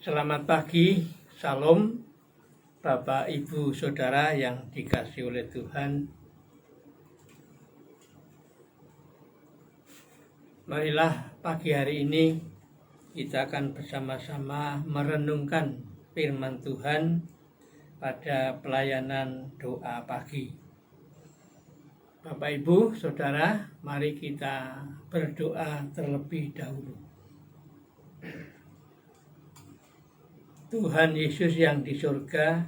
Selamat pagi, Salam, Bapak, Ibu, Saudara yang dikasihi oleh Tuhan. Marilah pagi hari ini kita akan bersama-sama merenungkan firman Tuhan pada pelayanan doa pagi. Bapak, Ibu, Saudara, mari kita berdoa terlebih dahulu. Tuhan Yesus yang di surga,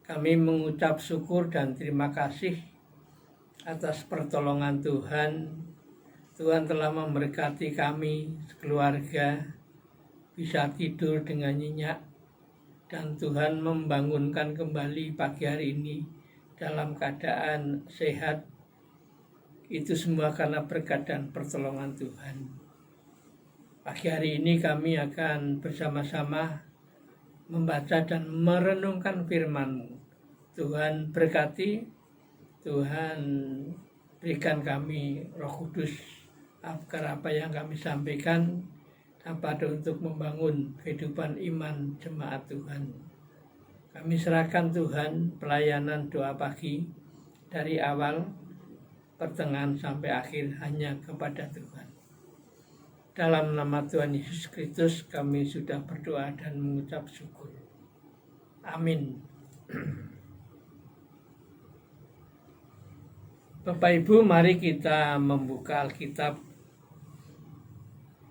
kami mengucap syukur dan terima kasih atas pertolongan Tuhan. Tuhan telah memberkati kami sekeluarga, bisa tidur dengan nyenyak, dan Tuhan membangunkan kembali pagi hari ini dalam keadaan sehat. Itu semua karena berkat dan pertolongan Tuhan. Pagi hari ini kami akan bersama-sama membaca dan merenungkan firman-Mu. Tuhan berkati, Tuhan berikan kami Roh Kudus agar apa yang kami sampaikan dapat untuk membangun kehidupan iman jemaat Tuhan. Kami serahkan Tuhan pelayanan doa pagi dari awal, pertengahan sampai akhir hanya kepada Tuhan. Dalam nama Tuhan Yesus Kristus kami sudah berdoa dan mengucap syukur. Amin. Bapak Ibu, mari kita membuka Alkitab.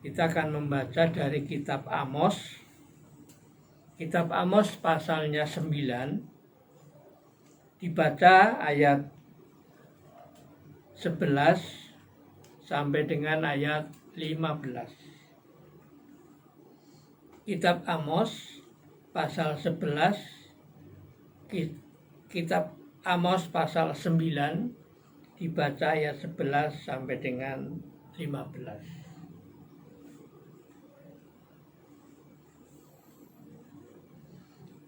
Kita akan membaca dari kitab Amos. Kitab Amos pasalnya 9. Dibaca ayat 11 sampai dengan ayat 15. Kitab Amos pasal 11, kitab Amos pasal 9, dibaca ayat 11 sampai dengan 15.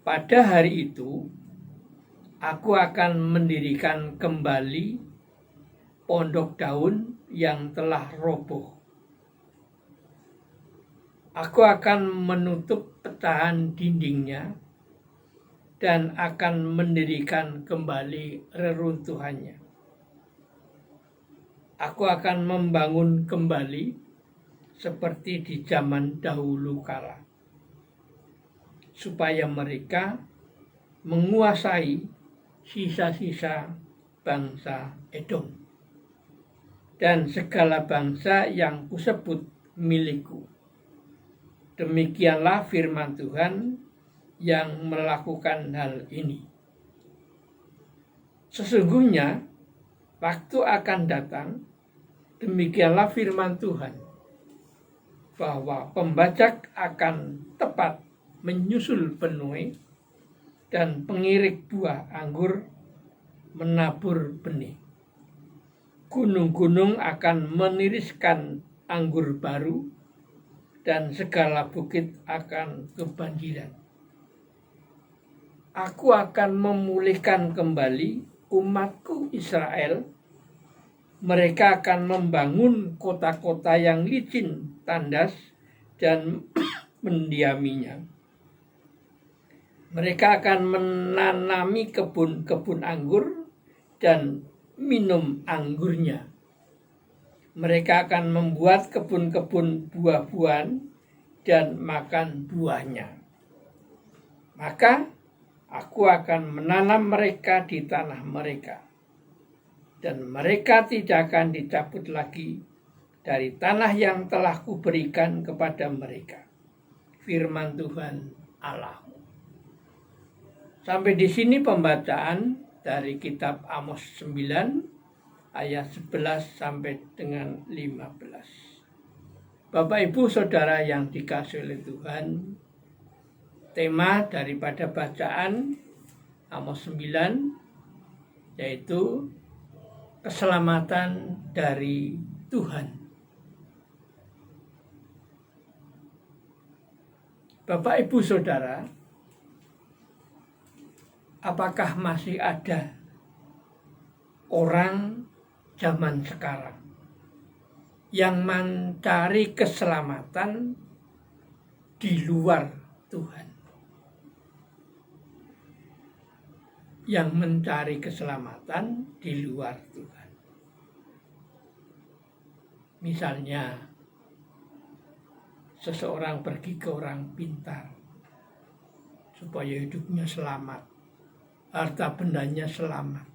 Pada hari itu, aku akan mendirikan kembali pondok daun yang telah roboh. Aku akan menutup pecahan dindingnya dan akan mendirikan kembali reruntuhannya. Aku akan membangun kembali seperti di zaman dahulu kala, supaya mereka menguasai sisa-sisa bangsa Edom dan segala bangsa yang kusebut milikku. Demikianlah firman Tuhan yang melakukan hal ini. Sesungguhnya waktu akan datang, demikianlah firman Tuhan, bahwa pembajak akan tepat menyusul penuai dan pengirik buah anggur menabur benih. Gunung-gunung akan meniriskan anggur baru dan segala bukit akan kebanjiran. Aku akan memulihkan kembali umatku Israel. Mereka akan membangun kota-kota yang licin, tandas, dan mendiaminya. Mereka akan menanami kebun-kebun anggur dan minum anggurnya. Mereka akan membuat kebun-kebun buah-buahan dan makan buahnya. Maka aku akan menanam mereka di tanah mereka, dan mereka tidak akan dicabut lagi dari tanah yang telah kuberikan kepada mereka. Firman Tuhan Allahmu. Sampai di sini pembacaan dari kitab Amos 9 ayat 11 sampai dengan 15. Bapak, Ibu, Saudara yang dikasihi oleh Tuhan, tema daripada bacaan Amos 9 yaitu keselamatan dari Tuhan. Bapak, Ibu, Saudara, apakah masih ada orang zaman sekarang yang mencari keselamatan di luar Tuhan. Yang mencari keselamatan di luar Tuhan. Misalnya, seseorang pergi ke orang pintar supaya hidupnya selamat, harta bendanya selamat,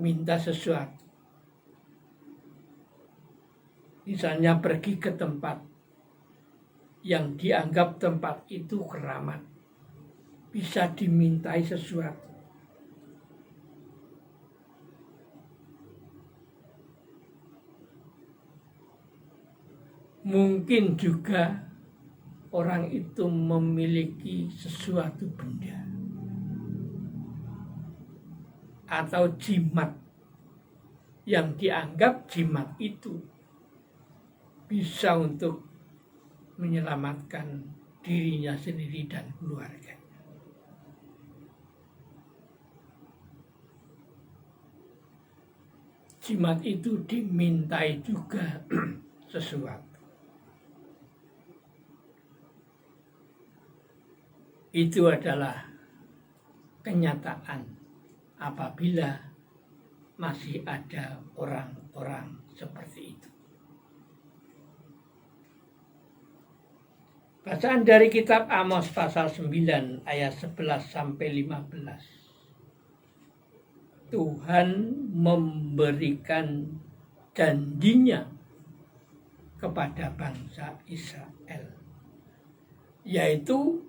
minta sesuatu. Misalnya pergi ke tempat yang dianggap tempat itu keramat, bisa dimintai sesuatu. Mungkin juga orang itu memiliki sesuatu benda atau jimat yang dianggap jimat itu bisa untuk menyelamatkan dirinya sendiri dan keluarga. Jimat itu dimintai juga sesuatu. Itu adalah kenyataan apabila masih ada orang-orang seperti itu. Bacaan dari kitab Amos pasal 9 ayat 11 sampai 15. Tuhan memberikan janjinya kepada bangsa Israel, yaitu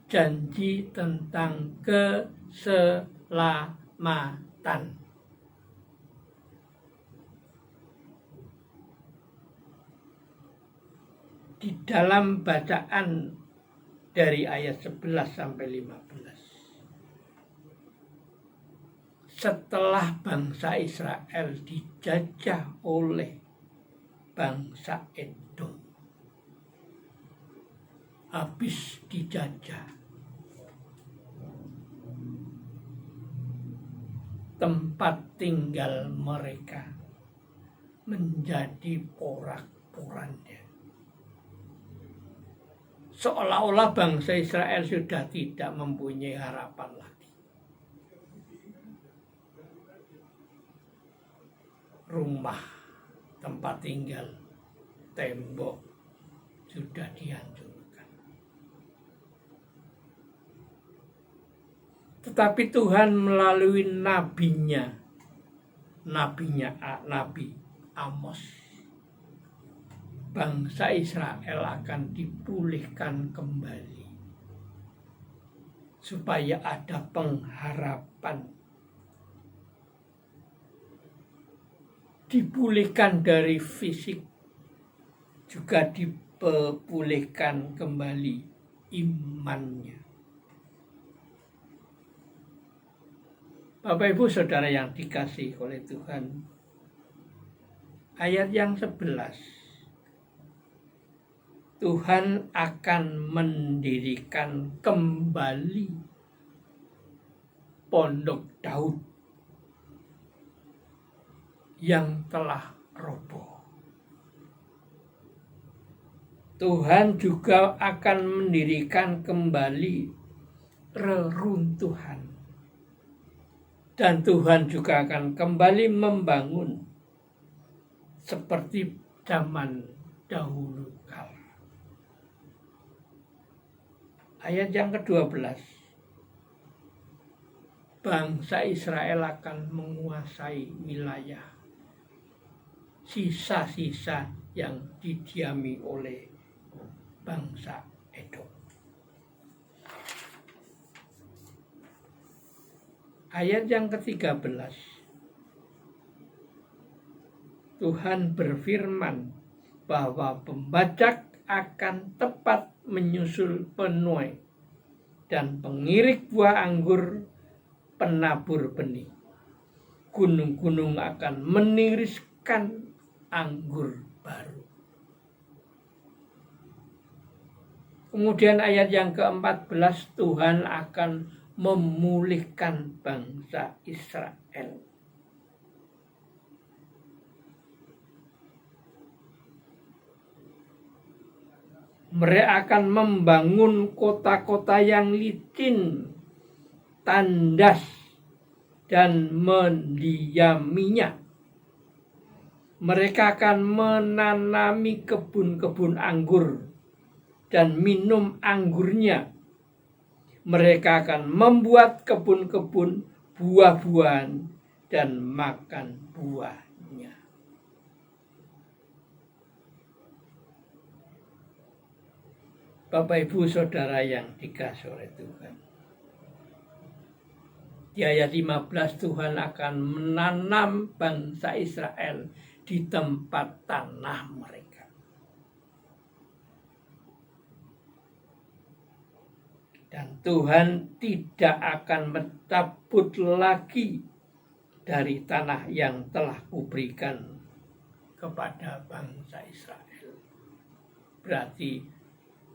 janji tentang keselamatan. Di dalam bacaan dari ayat 11 sampai 15. Setelah bangsa Israel dijajah oleh bangsa Edom, habis dijajah, tempat tinggal mereka menjadi porak-poranda. Seolah-olah bangsa Israel sudah tidak mempunyai harapan lagi. Rumah, tempat tinggal, tembok sudah dihancurkan. Tetapi Tuhan melalui nabinya, Nabi Amos, bangsa Israel akan dipulihkan kembali supaya ada pengharapan, dipulihkan dari fisik, juga dipulihkan kembali imannya. Bapak Ibu Saudara yang dikasihi oleh Tuhan, ayat yang 11, Tuhan akan mendirikan kembali pondok Daud yang telah roboh. Tuhan juga akan mendirikan kembali reruntuhan. Dan Tuhan juga akan kembali membangun seperti zaman dahulu kala. Ayat yang ke-12. Bangsa Israel akan menguasai wilayah sisa-sisa yang didiami oleh bangsa Edom. Ayat yang ke-13. Tuhan berfirman bahwa pembajak akan tepat menyusul penuai dan pengirik buah anggur penabur benih. Gunung-gunung akan meniriskan anggur baru. Kemudian ayat yang ke-14, Tuhan akan memulihkan bangsa Israel. Mereka akan membangun kota-kota yang licin, tandas, dan mendiaminya. Mereka akan menanami kebun-kebun anggur dan minum anggurnya. Mereka akan membuat kebun-kebun buah-buahan dan makan buahnya. Bapak, Ibu, Saudara yang dikasihi oleh Tuhan. Di ayat 15 Tuhan akan menanam bangsa Israel di tempat tanah mereka. Dan Tuhan tidak akan mencabut lagi dari tanah yang telah kuberikan kepada bangsa Israel. Berarti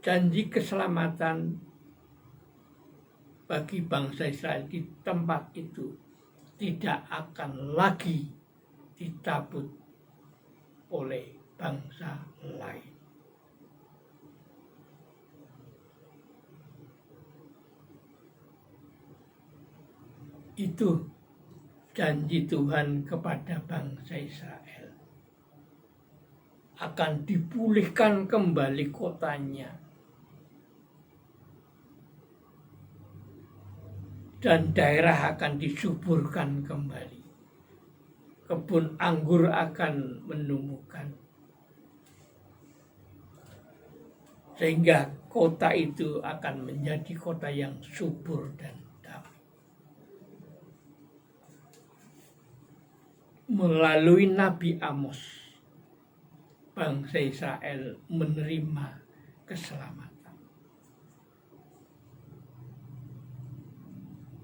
janji keselamatan bagi bangsa Israel di tempat itu tidak akan lagi dicabut oleh bangsa lain. Itu janji Tuhan kepada bangsa Israel. Akan dipulihkan kembali kotanya. Dan daerah akan disuburkan kembali. Kebun anggur akan menumbuhkan. Sehingga kota itu akan menjadi kota yang subur dan damai. Melalui Nabi Amos, bangsa Israel menerima keselamatan.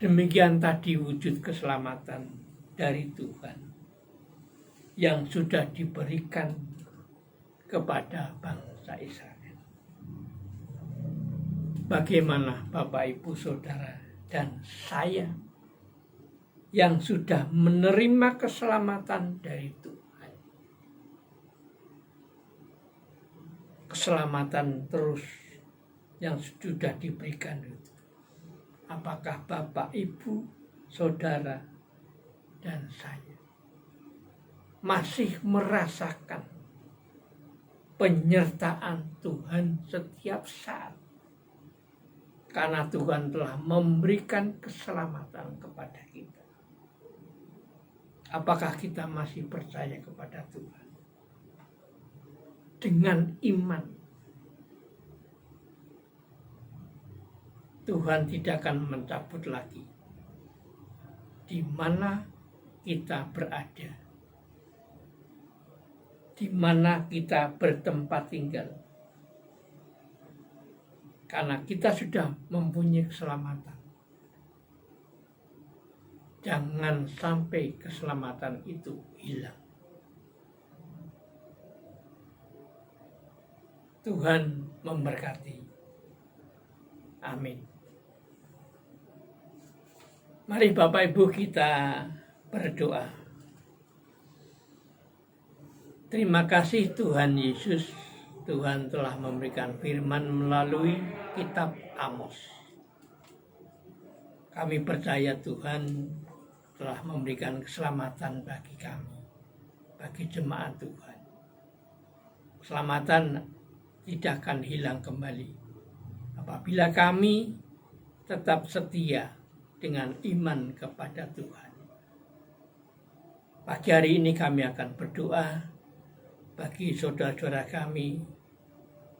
Demikian tadi wujud keselamatan dari Tuhan yang sudah diberikan kepada bangsa Israel. Bagaimana Bapak, Ibu, Saudara, dan saya yang sudah menerima keselamatan dari Tuhan? Keselamatan terus yang sudah diberikan itu. Apakah Bapak, Ibu, Saudara, dan saya masih merasakan penyertaan Tuhan setiap saat? Karena Tuhan telah memberikan keselamatan kepada kita. Apakah kita masih percaya kepada Tuhan? Dengan iman, Tuhan tidak akan mencabut lagi di mana kita berada, di mana kita bertempat tinggal. Karena kita sudah mempunyai keselamatan. Jangan sampai keselamatan itu hilang. Tuhan memberkati. Amin. Mari Bapak Ibu kita berdoa. Terima kasih Tuhan Yesus. Tuhan telah memberikan firman melalui kitab Amos. Kami percaya Tuhan telah memberikan keselamatan bagi kami, bagi jemaat Tuhan. Keselamatan tidak akan hilang kembali apabila kami tetap setia dengan iman kepada Tuhan. Pagi hari ini kami akan berdoa bagi saudara-saudara kami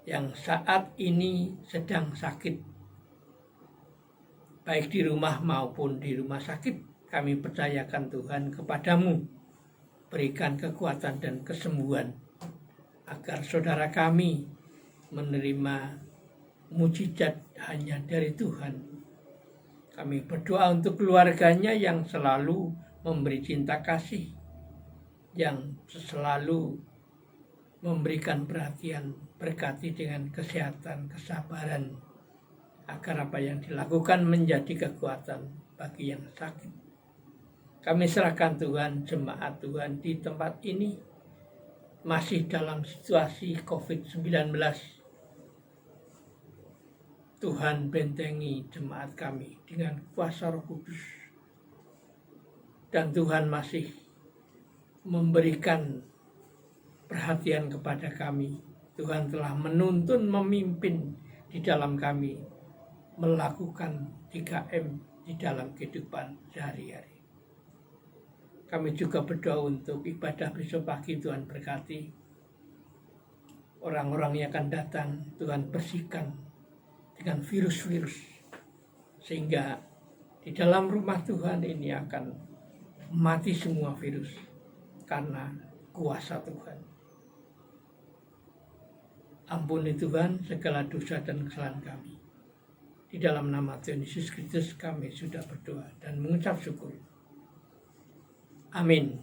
yang saat ini sedang sakit, baik di rumah maupun di rumah sakit. Kami percayakan Tuhan kepadamu, berikan kekuatan dan kesembuhan agar saudara kami menerima mujizat hanya dari Tuhan. Kami berdoa untuk keluarganya yang selalu memberi cinta kasih, yang selalu memberikan perhatian, berkati dengan kesehatan, kesabaran, agar apa yang dilakukan menjadi kekuatan bagi yang sakit. Kami serahkan Tuhan, jemaat Tuhan di tempat ini masih dalam situasi COVID-19. Tuhan bentengi jemaat kami dengan kuasa Roh Kudus. Dan Tuhan masih memberikan perhatian kepada kami. Tuhan telah menuntun, memimpin di dalam kami melakukan 3M di dalam kehidupan sehari-hari. Kami juga berdoa untuk ibadah besok pagi. Tuhan berkati orang-orang yang akan datang. Tuhan bersihkan dengan virus-virus, sehingga di dalam rumah Tuhan ini akan mati semua virus karena kuasa Tuhan. Ampuni Tuhan segala dosa dan kesalahan kami. Di dalam nama Tuhan Yesus Kristus kami sudah berdoa dan mengucap syukur. Amin.